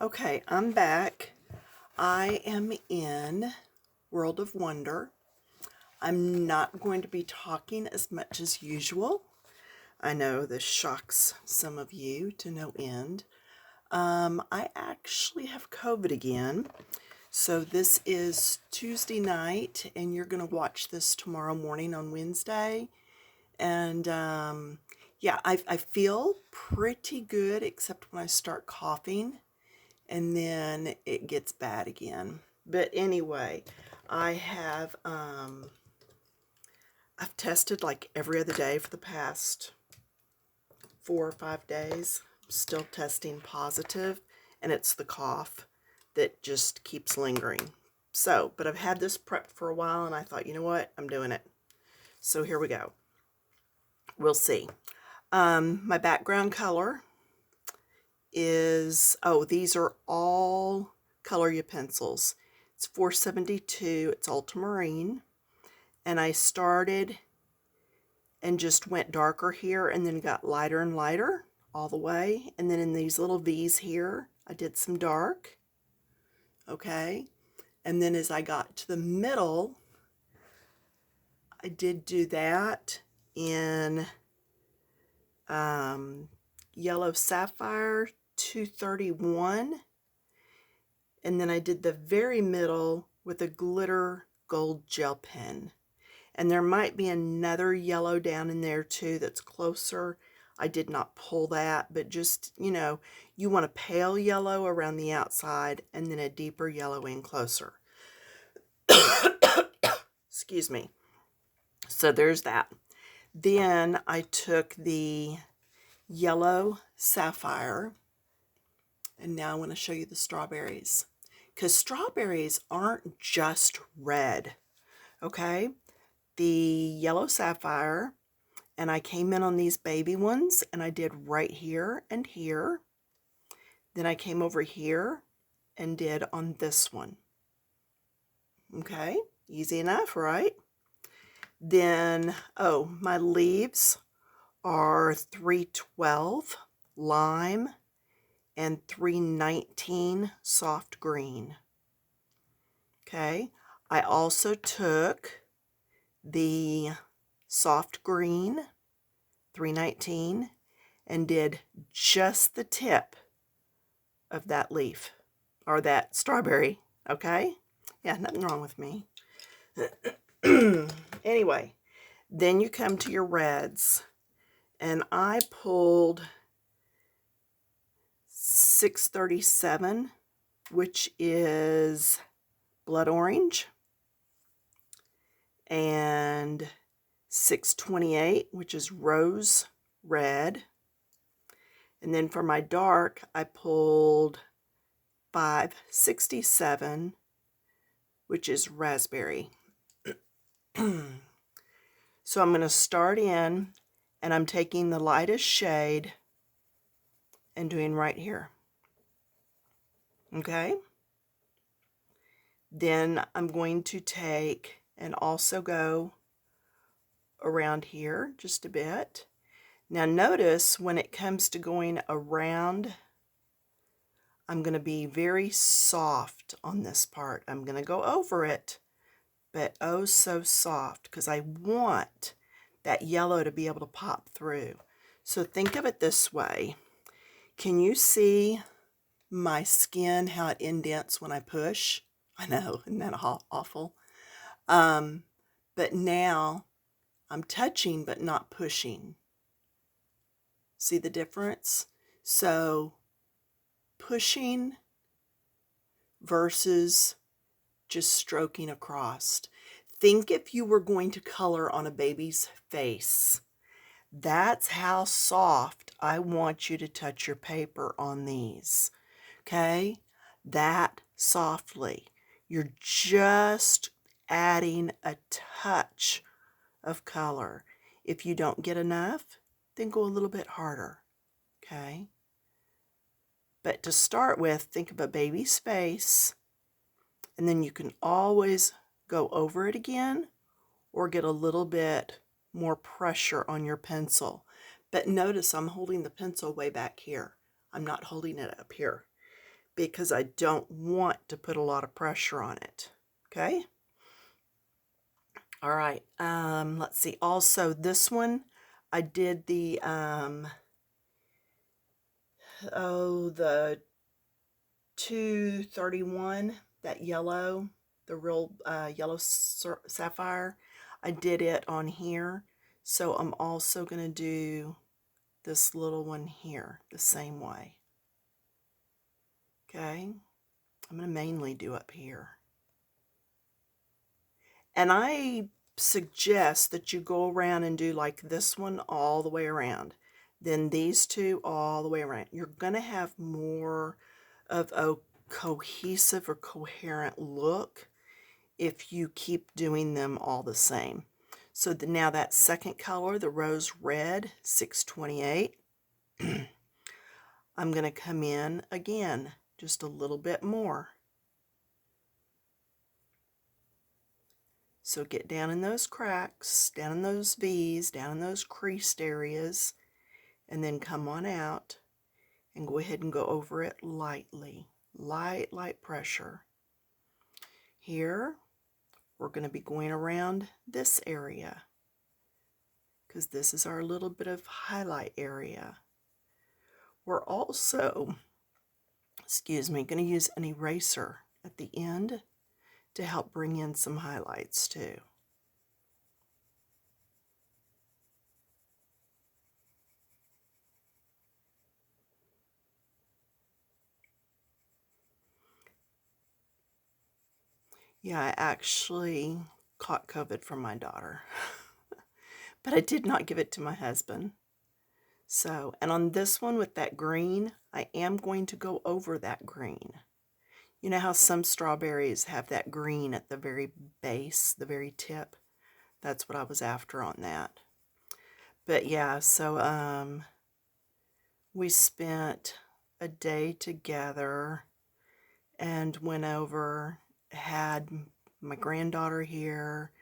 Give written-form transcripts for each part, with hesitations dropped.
Okay, I'm back. I am in World of Wonder. I'm not going to be talking as much as usual. I know this shocks some of you to no end. I actually have COVID again. So this is Tuesday night, and you're going to watch this tomorrow morning on Wednesday. And yeah, I feel pretty good, except when I start coughing. And then it gets bad again. But anyway, I've tested like every other day for the past 4 or 5 days. I'm still testing positive, and it's the cough that just keeps lingering. So, but I've had this prepped for a while, and I thought, you know what, I'm doing it. So here we go. We'll see. My background color is, these are all Colorya pencils. It's 472, it's ultramarine, and I started and just went darker here and then got lighter and lighter all the way, and then in these little V's here I did some dark, okay, and then as I got to the middle I did do that in yellow sapphire 231. And then I did the very middle with a glitter gold gel pen. And there might be another yellow down in there too that's closer. I did not pull that, but just, you want a pale yellow around the outside and then a deeper yellow in closer. Excuse me. So there's that. Then I took the yellow sapphire, and now I want to show you the strawberries. Because strawberries aren't just red, okay? The yellow sapphire, and I came in on these baby ones, and I did right here and here. Then I came over here and did on this one. Okay, easy enough, right? Then, my leaves are 312 lime and 319 soft green. Okay, I also took the soft green 319 and did just the tip of that leaf or that strawberry. Okay, yeah, nothing wrong with me. Anyway, then you come to your reds, and I pulled 637, which is blood orange, and 628, which is rose red. And then for my dark, I pulled 567, which is raspberry. So I'm going to start in, and I'm taking the lightest shade and doing right here. Okay? Then I'm going to take and also go around here just a bit. Now notice when it comes to going around, I'm going to be very soft on this part. I'm going to go over it, but oh so soft, because I want that yellow to be able to pop through. So think of it this way. Can you see my skin, how it indents when I push? I know, isn't that awful? But now I'm touching but not pushing. See the difference? So pushing versus just stroking across. Think if you were going to color on a baby's face. That's how soft I want you to touch your paper on these. Okay? That softly. You're just adding a touch of color. If you don't get enough, then go a little bit harder. Okay? But to start with, think of a baby's face, and then you can always go over it again or get a little bit more pressure on your pencil. But notice I'm holding the pencil way back here. I'm not holding it up here. because I don't want to put a lot of pressure on it. Okay. All right. Let's see. Also, this one, I did the the 231, that yellow, the real yellow sapphire. I did it on here. So I'm also going to do this little one here the same way. Okay. I'm going to mainly do up here. And I suggest that you go around and do like this one all the way around. Then these two all the way around. You're going to have more of a cohesive or coherent look if you keep doing them all the same. So now that second color, the rose red, 628, I'm going to come in again just a little bit more. So get down in those cracks, down in those V's, down in those creased areas, and then come on out and go ahead and go over it lightly. Light pressure. Here, we're going to be going around this area because this is our little bit of highlight area. We're also, going to use an eraser at the end to help bring in some highlights too. Yeah, I actually caught COVID from my daughter, but I did not give it to my husband. So, and on this one with that green, I am going to go over that green. You know how some strawberries have that green at the very base, the very tip? That's what I was after on that. But yeah, so we spent a day together and went over, had my granddaughter here.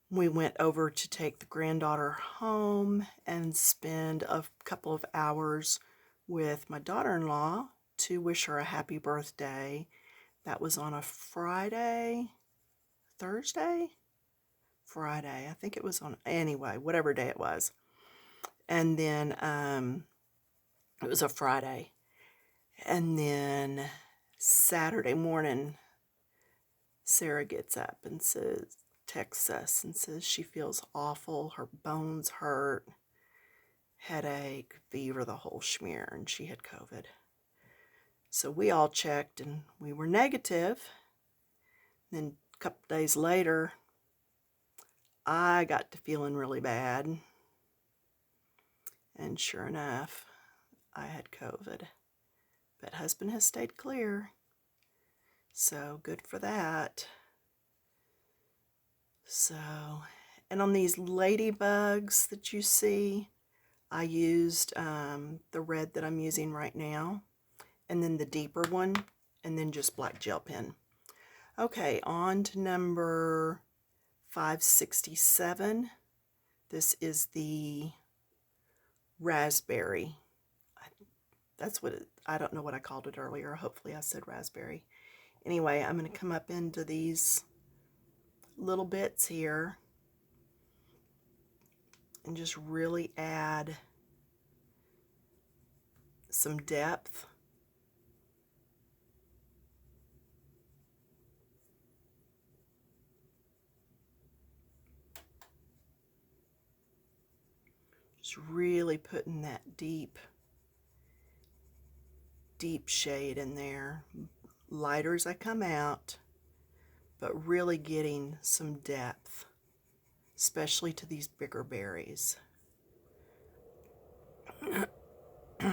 We went over to take the granddaughter home and spend a couple of hours with my daughter-in-law to wish her a happy birthday. That was on a Friday, Thursday? Friday. I think it was on, anyway, whatever day it was. And then it was a Friday. And then Saturday morning, Sarah gets up and texts us and says she feels awful, her bones hurt, headache, fever, the whole schmear, and she had COVID. So we all checked and we were negative. Then a couple days later, I got to feeling really bad. And sure enough, I had COVID. But husband has stayed clear. So good for that. So, and on these ladybugs that you see, I used the red that I'm using right now, and then the deeper one, and then just black gel pen. Okay, on to number 567. This is the raspberry. That's what I don't know what I called it earlier. Hopefully I said raspberry. Anyway, I'm going to come up into these little bits here and just really add some depth. Just really putting that deep shade in there. Lighter as I come out, but really getting some depth, especially to these bigger berries. There we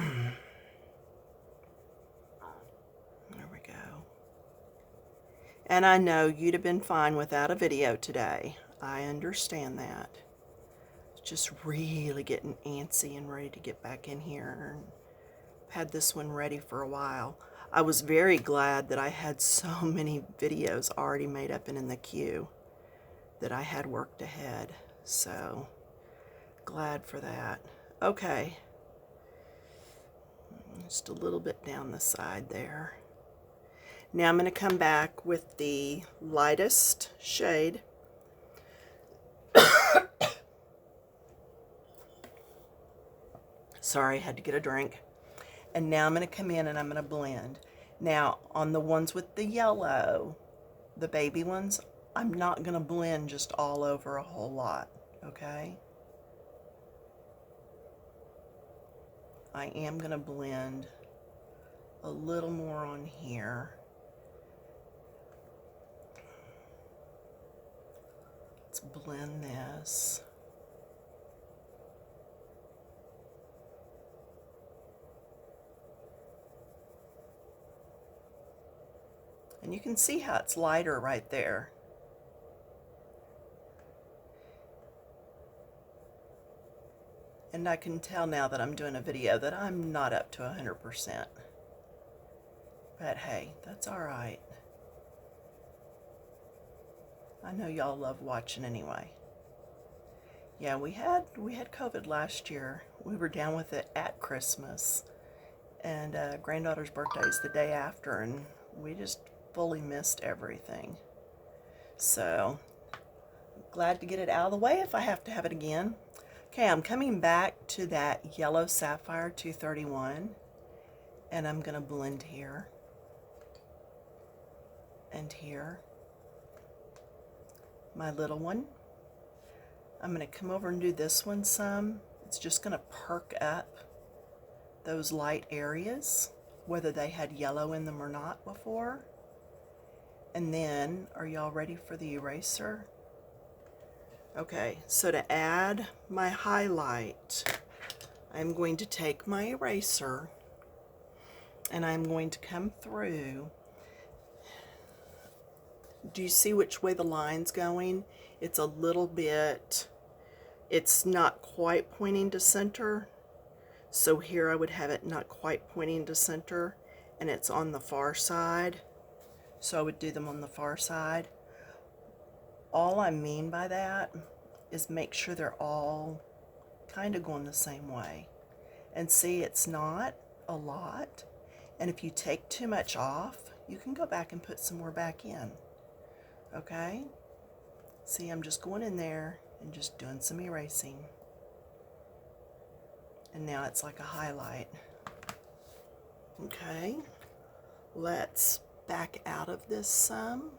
go. And I know you'd have been fine without a video today. I understand that. Just really getting antsy and ready to get back in here. Had this one ready for a while. I was very glad that I had so many videos already made up and in the queue that I had worked ahead. So glad for that. Okay. Just a little bit down the side there. Now I'm going to come back with the lightest shade. Sorry, I had to get a drink. And now I'm going to come in and I'm going to blend. Now, on the ones with the yellow, the baby ones, I'm not going to blend just all over a whole lot, okay? I am going to blend a little more on here. Let's blend this. And you can see how it's lighter right there. And I can tell now that I'm doing a video that I'm not up to 100%. But hey, that's all right. I know y'all love watching anyway. Yeah, we had COVID last year. We were down with it at Christmas. And granddaughter's birthday is the day after, and we just fully missed everything. So, glad to get it out of the way if I have to have it again. Okay, I'm coming back to that yellow sapphire 231, and I'm going to blend here and here. My little one. I'm going to come over and do this one some. It's just going to perk up those light areas, whether they had yellow in them or not before. And then, are y'all ready for the eraser? Okay, so to add my highlight, I'm going to take my eraser and I'm going to come through. Do you see which way the line's going? It's a little bit, it's not quite pointing to center. So here I would have it not quite pointing to center, and it's on the far side. So I would do them on the far side. All I mean by that is make sure they're all kind of going the same way. And see, it's not a lot. And if you take too much off, you can go back and put some more back in. Okay? See, I'm just going in there and just doing some erasing. And now it's like a highlight. Okay, let's back out of this some.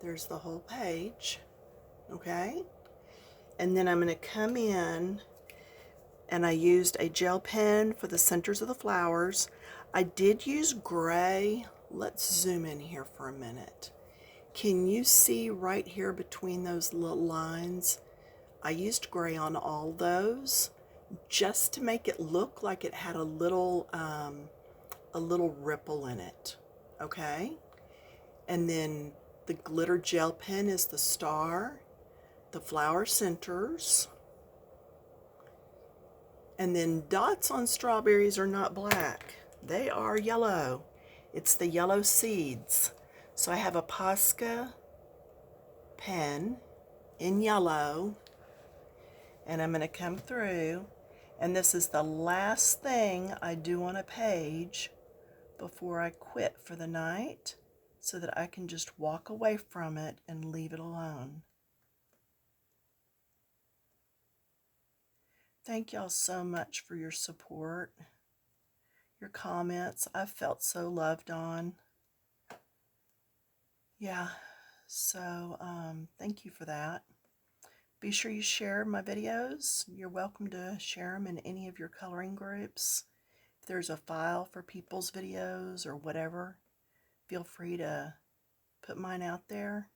There's the whole page. Okay, and then I'm going to come in, and I used a gel pen for the centers of the flowers. I did use gray. Let's zoom in here for a minute. Can you see right here between those little lines? I used gray on all those just to make it look like it had a little ripple in it. Okay, and then the glitter gel pen is the star, the flower centers, and then dots on strawberries are not black. They are yellow. It's the yellow seeds. So I have a Posca pen in yellow, and I'm going to come through, and this is the last thing I do on a page before I quit for the night, so that I can just walk away from it and leave it alone. Thank y'all so much for your support, your comments. I've felt so loved on. Yeah, so thank you for that. Be sure you share my videos. You're welcome to share them in any of your coloring groups. If there's a file for people's videos or whatever, feel free to put mine out there.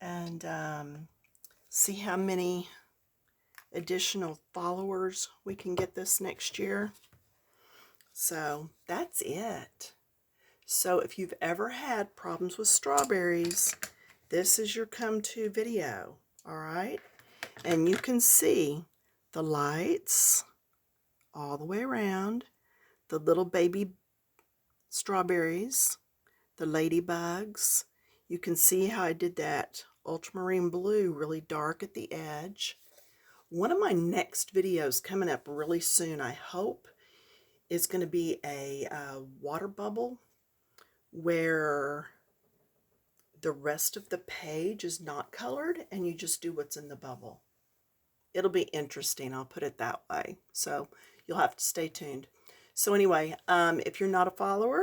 And see how many additional followers we can get this next year. So that's it. So if you've ever had problems with strawberries, this is your come-to video, all right? And you can see the lights all the way around, the little baby strawberries, the ladybugs. You can see how I did that ultramarine blue really dark at the edge. One of my next videos coming up really soon, I hope is going to be a water bubble where the rest of the page is not colored and you just do what's in the bubble. It'll be interesting, I'll put it that way. So you'll have to stay tuned. So anyway, if you're not a follower,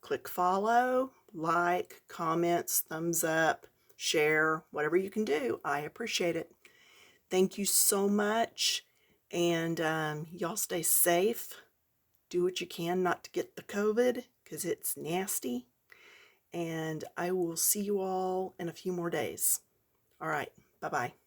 click follow, like, comments, thumbs up, share, whatever you can do. I appreciate it. Thank you so much. And y'all stay safe. Do what you can not to get the COVID because it's nasty. And I will see you all in a few more days. All right. Bye-bye.